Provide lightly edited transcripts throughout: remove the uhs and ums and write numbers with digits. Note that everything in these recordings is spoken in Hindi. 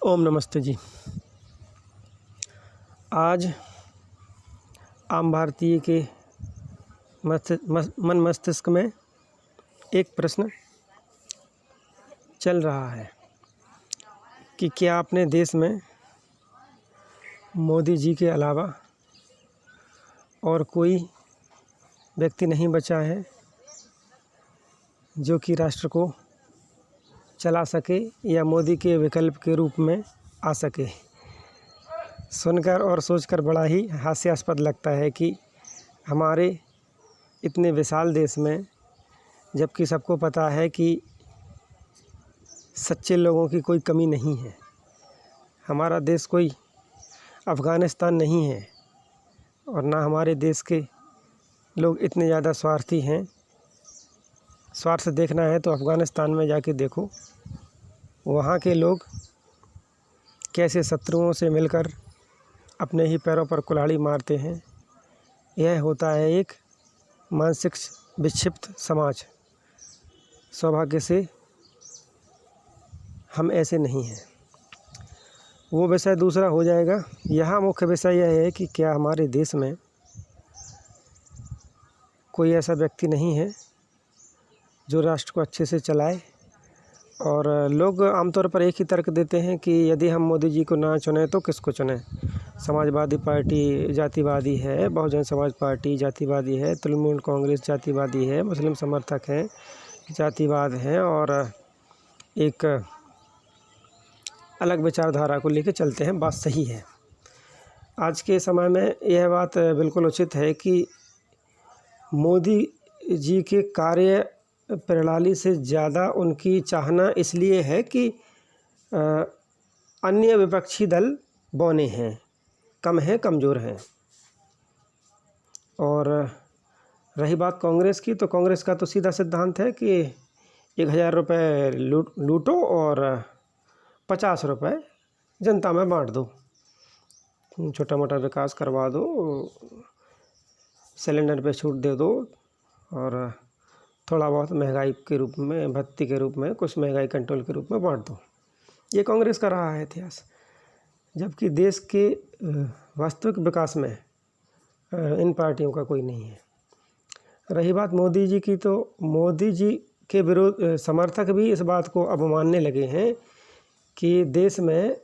ओम नमस्ते जी। आज आम भारतीय के मन मस्तिष्क में एक प्रश्न चल रहा है कि क्या अपने देश में मोदी जी के अलावा और कोई व्यक्ति नहीं बचा है जो कि राष्ट्र को चला सके या मोदी के विकल्प के रूप में आ सके। सुनकर और सोचकर बड़ा ही हास्यास्पद लगता है कि हमारे इतने विशाल देश में, जबकि सबको पता है कि सच्चे लोगों की कोई कमी नहीं है, हमारा देश कोई अफ़गानिस्तान नहीं है और ना हमारे देश के लोग इतने ज़्यादा स्वार्थी हैं। स्वार्थ देखना है तो अफ़गानिस्तान में जाके देखो, वहाँ के लोग कैसे शत्रुओं से मिलकर अपने ही पैरों पर कुल्हाड़ी मारते हैं। यह होता है एक मानसिक विक्षिप्त समाज। सौभाग्य से हम ऐसे नहीं हैं। वो विषय दूसरा हो जाएगा। यहाँ मुख्य विषय यह है कि क्या हमारे देश में कोई ऐसा व्यक्ति नहीं है जो राष्ट्र को अच्छे से चलाए। और लोग आमतौर पर एक ही तर्क देते हैं कि यदि हम मोदी जी को ना चुनें तो किसको चुनें। समाजवादी पार्टी जातिवादी है, बहुजन समाज पार्टी जातिवादी है, तृणमूल कांग्रेस जातिवादी है, मुस्लिम समर्थक हैं जातिवाद हैं और एक अलग विचारधारा को लेकर चलते हैं। बात सही है। आज के समय में यह बात बिल्कुल उचित है कि मोदी जी के कार्य प्रणाली से ज़्यादा उनकी चाहना इसलिए है कि अन्य विपक्षी दल बौने हैं, कम हैं, कमज़ोर हैं। और रही बात कांग्रेस की, तो कांग्रेस का तो सीधा सिद्धांत है कि 1000 रुपये लूटो और 50 रुपये जनता में बांट दो, छोटा मोटा विकास करवा दो, सिलेंडर पे छूट दे दो और थोड़ा बहुत महंगाई के रूप में, भत्ते के रूप में, कुछ महंगाई कंट्रोल के रूप में बांट दो। ये कांग्रेस का रहा है इतिहास। जबकि देश के वास्तविक विकास में इन पार्टियों का कोई नहीं है। रही बात मोदी जी की, तो मोदी जी के विरोध समर्थक भी इस बात को अब मानने लगे हैं कि देश में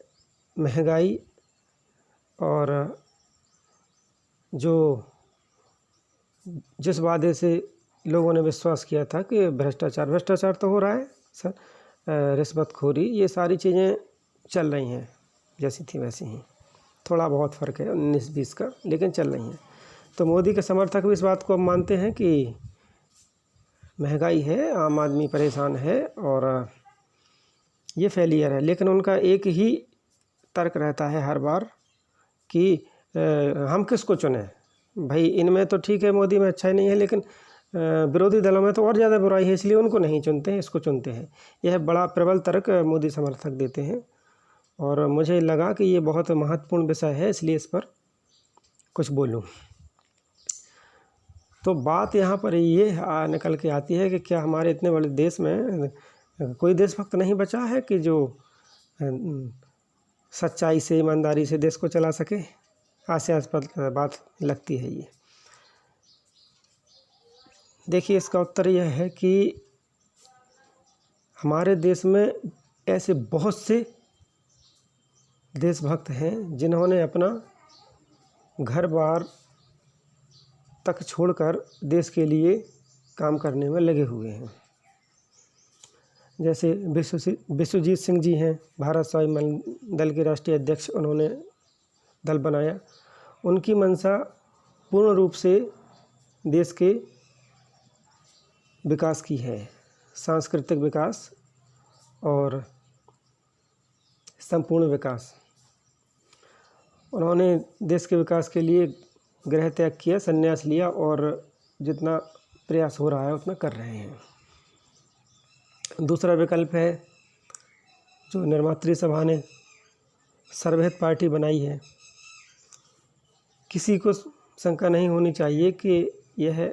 महंगाई और जो जिस वादे से लोगों ने विश्वास किया था कि भ्रष्टाचार तो हो रहा है सर, रिश्वतखोरी, ये सारी चीज़ें चल रही हैं जैसी थी वैसी ही। थोड़ा बहुत फ़र्क है 19-20 का, लेकिन चल रही हैं। तो मोदी के समर्थक भी इस बात को अब मानते हैं कि महंगाई है, आम आदमी परेशान है और ये फेलियर है। लेकिन उनका एक ही तर्क रहता है हर बार कि हम किसको चुनें। भाई इनमें तो ठीक है, मोदी में अच्छा ही नहीं है, लेकिन विरोधी दलों में तो और ज़्यादा बुराई है, इसलिए उनको नहीं चुनते हैं, इसको चुनते हैं। यह बड़ा प्रबल तर्क मोदी समर्थक देते हैं और मुझे लगा कि ये बहुत महत्वपूर्ण विषय है, इसलिए इस पर कुछ बोलूं। तो बात यहाँ पर ये निकल के आती है कि क्या हमारे इतने बड़े देश में कोई देशभक्त नहीं बचा है कि जो सच्चाई से, ईमानदारी से देश को चला सके। हास्यास्पद बात लगती है ये। देखिए, इसका उत्तर यह है कि हमारे देश में ऐसे बहुत से देशभक्त हैं जिन्होंने अपना घर बार तक छोड़कर देश के लिए काम करने में लगे हुए हैं। जैसे विश्वजीत सिंह जी हैं, भारत स्वाभिमान दल के राष्ट्रीय अध्यक्ष, उन्होंने दल बनाया। उनकी मंशा पूर्ण रूप से देश के विकास की है, सांस्कृतिक विकास और संपूर्ण विकास। उन्होंने देश के विकास के लिए गृह त्याग किया, संन्यास लिया और जितना प्रयास हो रहा है उतना कर रहे हैं। दूसरा विकल्प है जो निर्मात्री सभा ने सर्वहित पार्टी बनाई है। किसी को शंका नहीं होनी चाहिए कि यह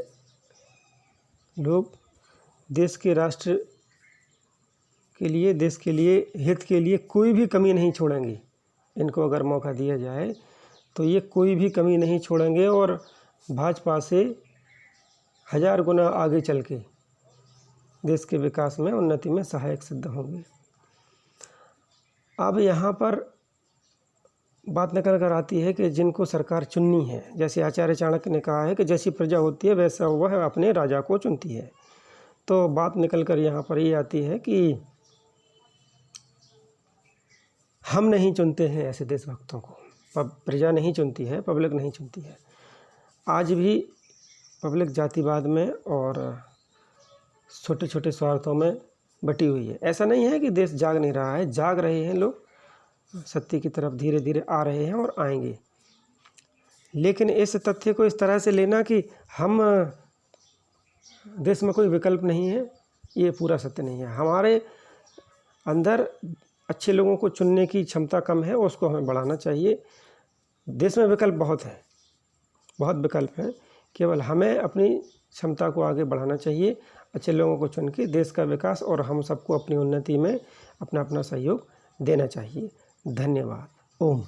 लोग देश के राष्ट्र के लिए, देश के लिए, हित के लिए कोई भी कमी नहीं छोड़ेंगे। इनको अगर मौका दिया जाए तो ये कोई भी कमी नहीं छोड़ेंगे और भाजपा से 1000 गुना आगे चल के देश के विकास में, उन्नति में सहायक सिद्ध होंगे। अब यहाँ पर बात निकल कर आती है कि जिनको सरकार चुननी है, जैसे आचार्य चाणक्य ने कहा है कि जैसी प्रजा होती है वैसा वह अपने राजा को चुनती है। तो बात निकल कर यहाँ पर ये आती है कि हम नहीं चुनते हैं ऐसे देशभक्तों को, प्रजा नहीं चुनती है, पब्लिक नहीं चुनती है। आज भी पब्लिक जातिवाद में और छोटे छोटे स्वार्थों में बटी हुई है। ऐसा नहीं है कि देश जाग नहीं रहा है, जाग रहे हैं लोग, सत्य की तरफ धीरे धीरे आ रहे हैं और आएंगे। लेकिन इस तथ्य को इस तरह से लेना कि हम देश में कोई विकल्प नहीं है, ये पूरा सत्य नहीं है। हमारे अंदर अच्छे लोगों को चुनने की क्षमता कम है, उसको हमें बढ़ाना चाहिए। देश में विकल्प बहुत है, बहुत विकल्प हैं, केवल हमें अपनी क्षमता को आगे बढ़ाना चाहिए, अच्छे लोगों को चुन के देश का विकास और हम सबको अपनी उन्नति में अपना अपना सहयोग देना चाहिए। धन्यवाद। ओम।